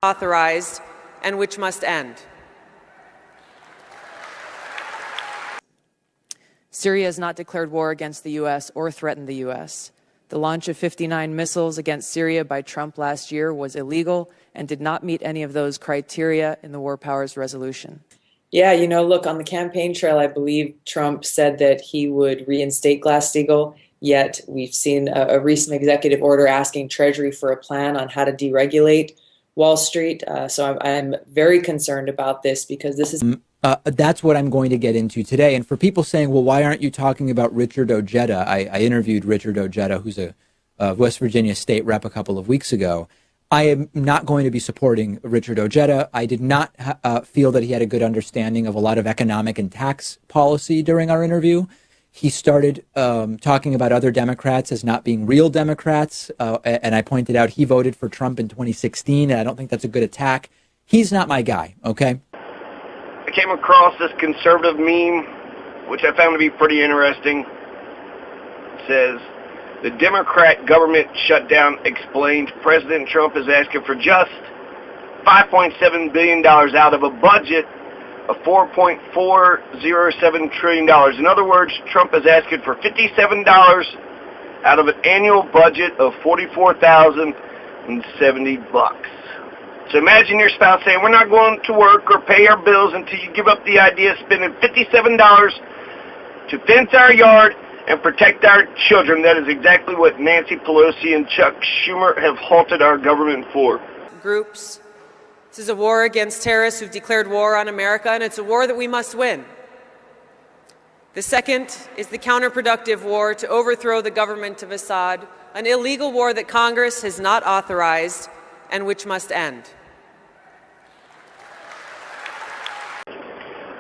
authorized and which must end. Syria has not declared war against the U.S. or threatened the U.S. The launch of 59 missiles against Syria by Trump last year was illegal and did not meet any of those criteria in the War Powers Resolution. Yeah, look, on the campaign trail, I believe Trump said that he would reinstate Glass-Steagall, yet we've seen a recent executive order asking Treasury for a plan on how to deregulate Wall Street. So I'm very concerned about this because this is... That's what I'm going to get into today. And for people saying, well, why aren't you talking about Richard Ojeda? I interviewed Richard Ojeda, who's a West Virginia state rep, a couple of weeks ago. I am not going to be supporting Richard Ojeda. I did not feel that he had a good understanding of a lot of economic and tax policy during our interview. He started talking about other Democrats as not being real Democrats. And I pointed out he voted for Trump in 2016. And I don't think that's a good attack. He's not my guy, okay? I came across this conservative meme, which I found to be pretty interesting. It says, the Democrat government shutdown explained President Trump is asking for just $5.7 billion out of a budget of $4.407 trillion. In other words, Trump is asking for $57 out of an annual budget of $44,070. So imagine your spouse saying, we're not going to work or pay our bills until you give up the idea of spending $57 to fence our yard and protect our children. That is exactly what Nancy Pelosi and Chuck Schumer have halted our government for. Groups. This is a war against terrorists who've declared war on America, and it's a war that we must win. The second is the counterproductive war to overthrow the government of Assad, an illegal war that Congress has not authorized and which must end.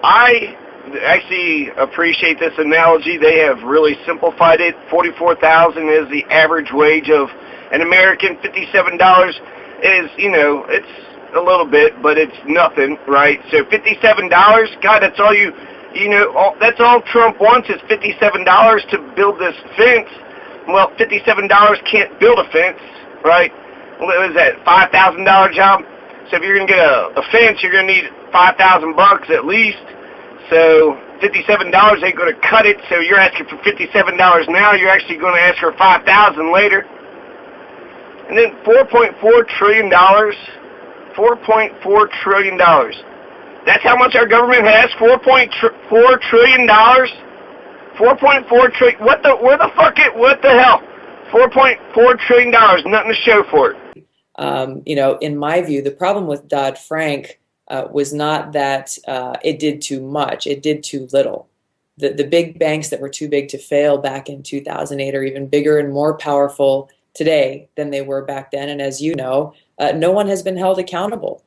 I actually appreciate this analogy. They have really simplified it. $44,000 is the average wage of an American. $57 is, it's a little bit, but it's nothing, right? So $57, God, that's all that's all Trump wants is $57 to build this fence. Well, $57 can't build a fence, right? What is that, $5,000 job? So if you're going to get a fence, you're going to need $5,000 at least. So $57 ain't going to cut it. So you're asking for $57 now. You're actually going to ask for $5,000 later. And then $4.4 trillion. $4.4 trillion. That's how much our government has. $4.4 trillion. $4.4 trillion. What the hell? $4.4 trillion. Nothing to show for it. In my view, the problem with Dodd-Frank was not that it did too much. It did too little. The big banks that were too big to fail back in 2008 are even bigger and more powerful today than they were back then. And as you know, no one has been held accountable.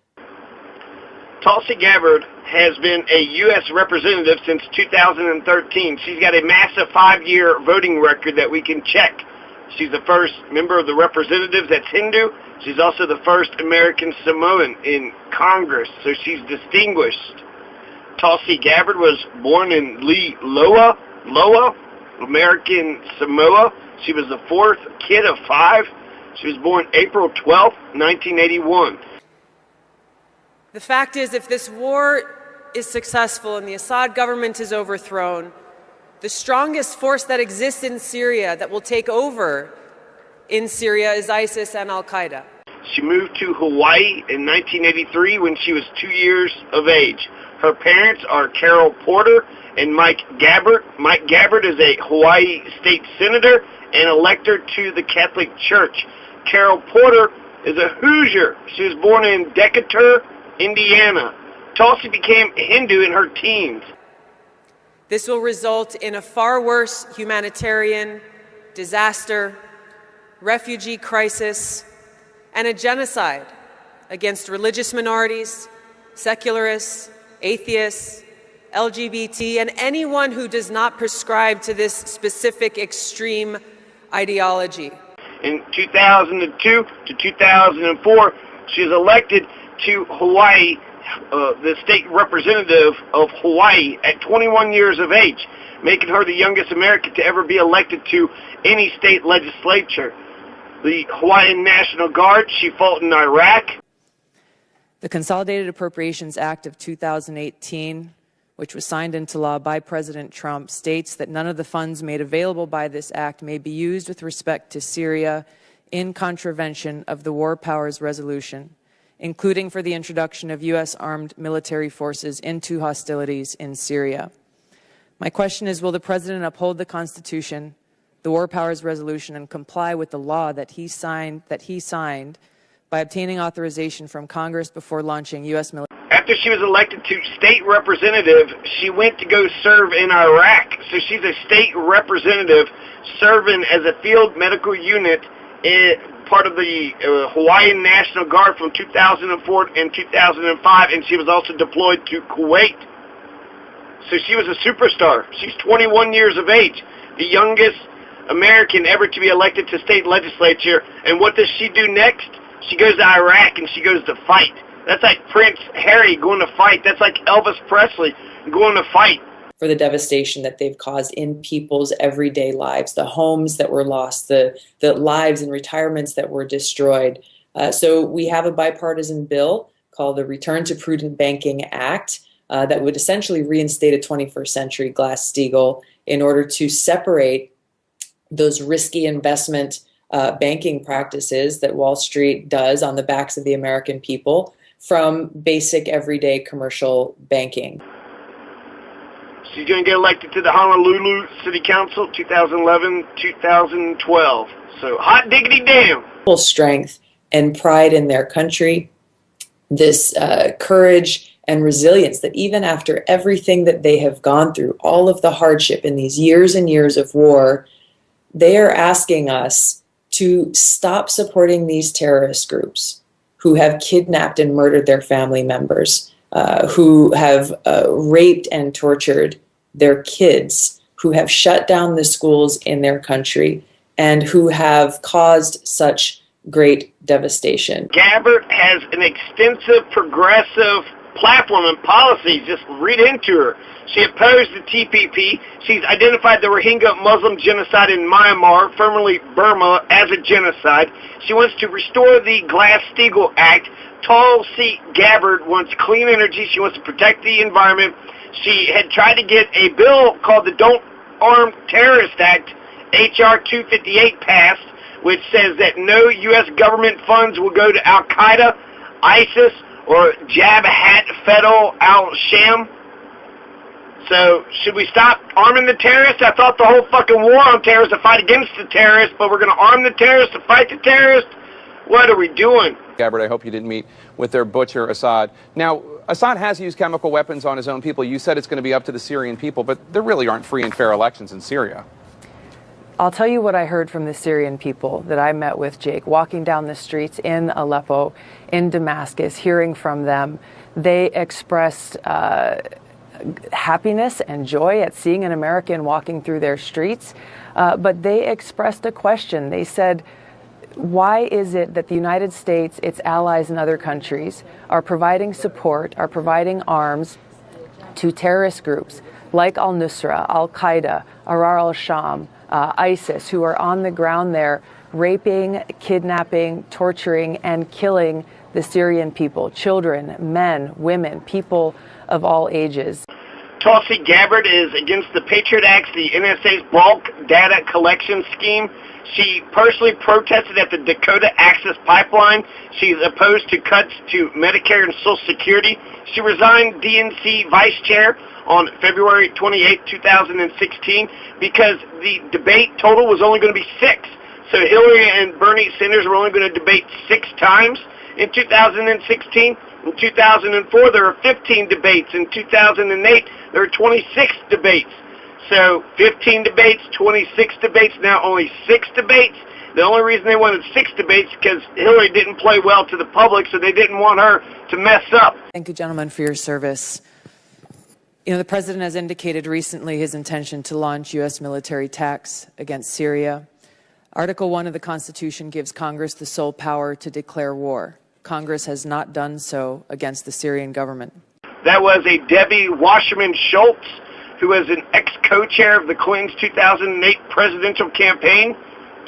Tulsi Gabbard has been a U.S. representative since 2013. She's got a massive 5-year voting record that we can check. She's the first member of the representatives that's Hindu. She's also the first American Samoan in Congress, so she's distinguished. Tulsi Gabbard was born in Loa, American Samoa. She was the fourth kid of 5. She was born April 12, 1981. The fact is, if this war is successful and the Assad government is overthrown, the strongest force that exists in Syria that will take over in Syria is ISIS and Al-Qaeda. She moved to Hawaii in 1983 when she was 2 years of age. Her parents are Carol Porter and Mike Gabbard. Mike Gabbard is a Hawaii state senator and elector to the Catholic Church. Carol Porter is a Hoosier. She was born in Decatur, Indiana. Tulsi became Hindu in her teens. This will result in a far worse humanitarian disaster, refugee crisis, and a genocide against religious minorities, secularists, atheists, LGBT, and anyone who does not prescribe to this specific extreme ideology. In 2002 to 2004, she was elected to Hawaii, the state representative of Hawaii at 21 years of age, making her the youngest American to ever be elected to any state legislature. The Hawaiian National Guard, she fought in Iraq. The Consolidated Appropriations Act of 2018, which was signed into law by President Trump, states that none of the funds made available by this act may be used with respect to Syria in contravention of the War Powers Resolution, including for the introduction of U.S. armed military forces into hostilities in Syria. My question is, will the President uphold the Constitution, the War Powers Resolution, and comply with the law that he signed by obtaining authorization from Congress before launching U.S. military? After she was elected to state representative, she went to go serve in Iraq. So she's a state representative serving as a field medical unit part of the Hawaiian National Guard from 2004 and 2005, and she was also deployed to Kuwait. So she was a superstar. She's 21 years of age, the youngest American ever to be elected to state legislature. And what does she do next? She goes to Iraq and she goes to fight. That's like Prince Harry going to fight. That's like Elvis Presley going to fight. For the devastation that they've caused in people's everyday lives, the homes that were lost, the lives and retirements that were destroyed. So we have a bipartisan bill called the Return to Prudent Banking Act that would essentially reinstate a 21st century Glass-Steagall in order to separate those risky investment banking practices that Wall Street does on the backs of the American people from basic everyday commercial banking. She's going to get elected to the Honolulu City Council 2011-2012. So hot diggity damn. Full strength and pride in their country, this courage and resilience that even after everything that they have gone through, all of the hardship in these years and years of war, they are asking us to stop supporting these terrorist groups who have kidnapped and murdered their family members, who have raped and tortured their kids, who have shut down the schools in their country, and who have caused such great devastation. Gabbard has an extensive progressive platform and policies. Just read into her. She opposed the TPP. She's identified the Rohingya Muslim genocide in Myanmar, formerly Burma, as a genocide. She wants to restore the Glass-Steagall Act. Tulsi Gabbard wants clean energy. She wants to protect the environment. She had tried to get a bill called the Don't Arm Terrorist Act, H.R. 258, passed, which says that no U.S. government funds will go to Al-Qaeda, ISIS, or Jabhat Fedel al-Sham. So, should we stop arming the terrorists? I thought the whole fucking war on terrorists to fight against the terrorists, but we're going to arm the terrorists to fight the terrorists? What are we doing? Gabbard, I hope you didn't meet with their butcher, Assad. Now, Assad has used chemical weapons on his own people. You said it's going to be up to the Syrian people, but there really aren't free and fair elections in Syria. I'll tell you what I heard from the Syrian people that I met with, Jake, walking down the streets in Aleppo, in Damascus, hearing from them. They expressed happiness and joy at seeing an American walking through their streets, but they expressed a question. They said, why is it that the United States, its allies and other countries are providing support, are providing arms to terrorist groups like al-Nusra, al-Qaeda, Arar al-Sham, ISIS, who are on the ground there raping, kidnapping, torturing, and killing the Syrian people, children, men, women, people of all ages. Tulsi Gabbard is against the Patriot Act, the NSA's bulk data collection scheme. She personally protested at the Dakota Access Pipeline. She's opposed to cuts to Medicare and Social Security. She resigned DNC vice chair on February 28, 2016, because the debate total was only going to be 6. So Hillary and Bernie Sanders were only going to debate 6 times in 2016. In 2004, there were 15 debates. In 2008, there were 26 debates. So 15 debates, 26 debates, now only 6 debates. The only reason they wanted 6 debates because Hillary didn't play well to the public, so they didn't want her to mess up. Thank you, gentlemen, for your service. You know, the president has indicated recently his intention to launch U.S. military attacks against Syria. Article 1 of the Constitution gives Congress the sole power to declare war. Congress has not done so against the Syrian government. That was a Debbie Wasserman Schultz, who was an ex-co-chair of the Clinton's 2008 presidential campaign.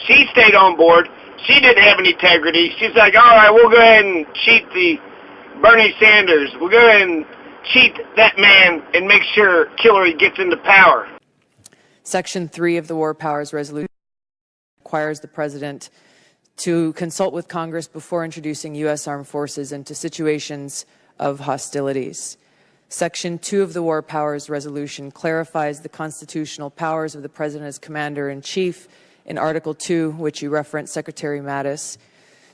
She stayed on board. She didn't have any integrity. She's like, all right, we'll go ahead and cheat the Bernie Sanders. We'll go ahead and cheat that man and make sure Hillary gets into power. Section 3 of the War Powers Resolution requires the President to consult with Congress before introducing U.S. armed forces into situations of hostilities. Section 2 of the War Powers Resolution clarifies the constitutional powers of the President as Commander-in-Chief in Article 2, which you referenced, Secretary Mattis,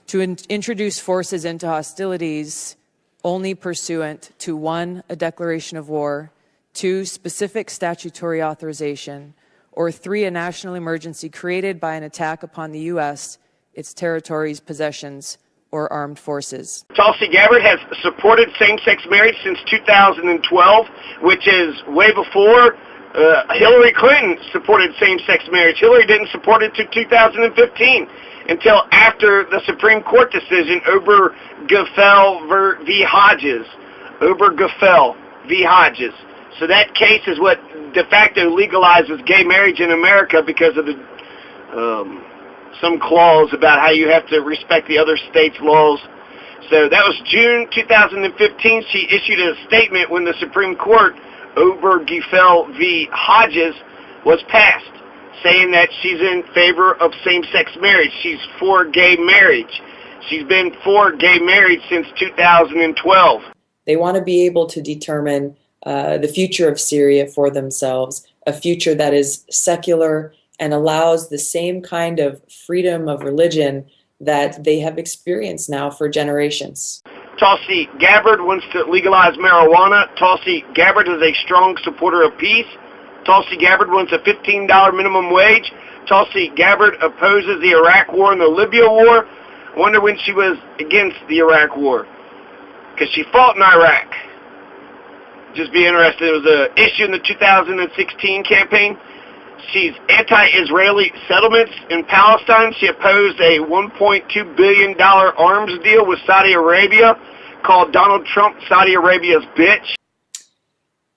to introduce forces into hostilities only pursuant to 1, a declaration of war, 2, specific statutory authorization, or 3, a national emergency created by an attack upon the U.S., its territories, possessions, or armed forces. Tulsi Gabbard has supported same-sex marriage since 2012, which is way before Hillary Clinton supported same-sex marriage. Hillary didn't support it to 2015 until after the Supreme Court decision Obergefell v. Hodges. Obergefell v. Hodges. So that case is what de facto legalizes gay marriage in America because of the some clause about how you have to respect the other states' laws. So that was June 2015. She issued a statement when the Supreme Court, Obergefell v. Hodges, was passed, saying that she's in favor of same-sex marriage. She's for gay marriage. She's been for gay marriage since 2012. They want to be able to determine the future of Syria for themselves, a future that is secular and allows the same kind of freedom of religion that they have experienced now for generations. Tulsi Gabbard wants to legalize marijuana. Tulsi Gabbard is a strong supporter of peace. Tulsi Gabbard wants a $15 minimum wage. Tulsi Gabbard opposes the Iraq War and the Libya War. I wonder when she was against the Iraq War, because she fought in Iraq. Just be interested. It was an issue in the 2016 campaign. She's anti-Israeli settlements in Palestine. She opposed a $1.2 billion arms deal with Saudi Arabia, called Donald Trump Saudi Arabia's bitch.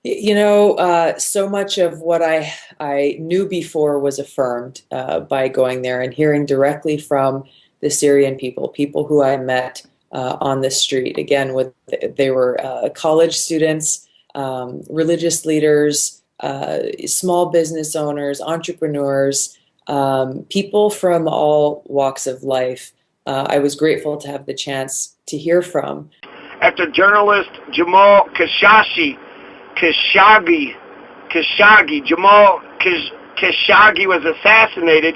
You know, so much of what I knew before was affirmed by going there and hearing directly from the Syrian people who I met on the street. Again, they were college students, religious leaders, small business owners, entrepreneurs, people from all walks of life. I was grateful to have the chance to hear from. After journalist Jamal Khashoggi was assassinated,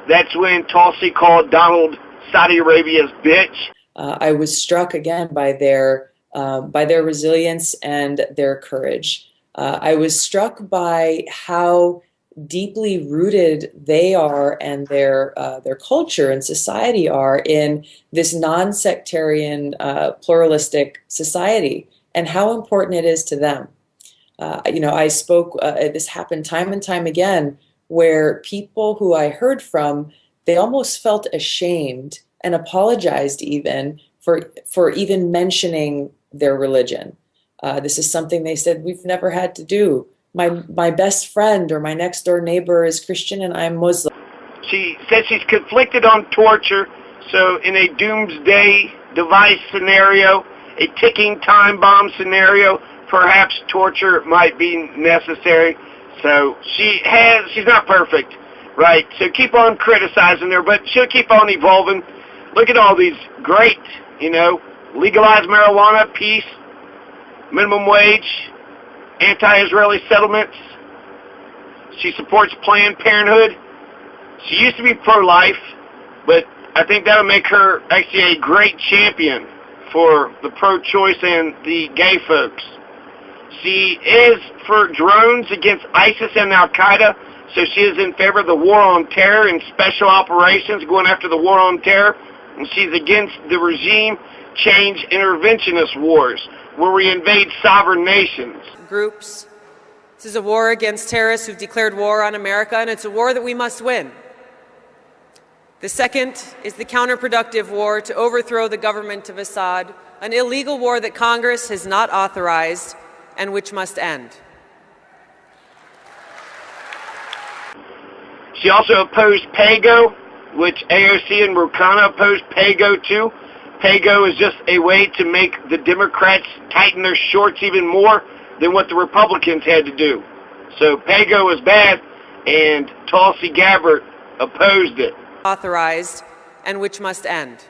that's when Tulsi called Donald Saudi Arabia's bitch. I was struck again by their resilience and their courage. I was struck by how deeply rooted they are and their culture and society are in this non-sectarian, pluralistic society, and how important it is to them. You know, I spoke, this happened time and time again, where people who I heard from, they almost felt ashamed and apologized even for even mentioning their religion. This is something they said we've never had to do. My best friend or my next door neighbor is Christian and I'm Muslim. She said she's conflicted on torture, so in a doomsday device scenario, a ticking time bomb scenario, perhaps torture might be necessary. So she's not perfect, right? So keep on criticizing her, but she'll keep on evolving. Look at all these great, legalize marijuana, peace, minimum wage, anti-Israeli settlements. She supports Planned Parenthood. She used to be pro-life, but I think that'll make her actually a great champion for the pro-choice and the gay folks. She is for drones against ISIS and Al-Qaeda, so she is in favor of the war on terror and special operations going after the war on terror, and she's against the regime change interventionist wars, where we invade sovereign nations. Groups. This is a war against terrorists who've declared war on America, and it's a war that we must win. The second is the counterproductive war to overthrow the government of Assad, an illegal war that Congress has not authorized and which must end. She also opposed PAYGO, which AOC and Roukhana opposed PAYGO too. PAYGO is just a way to make the Democrats tighten their shorts even more than what the Republicans had to do. So PAYGO is bad, and Tulsi Gabbard opposed it. Authorized and which must end.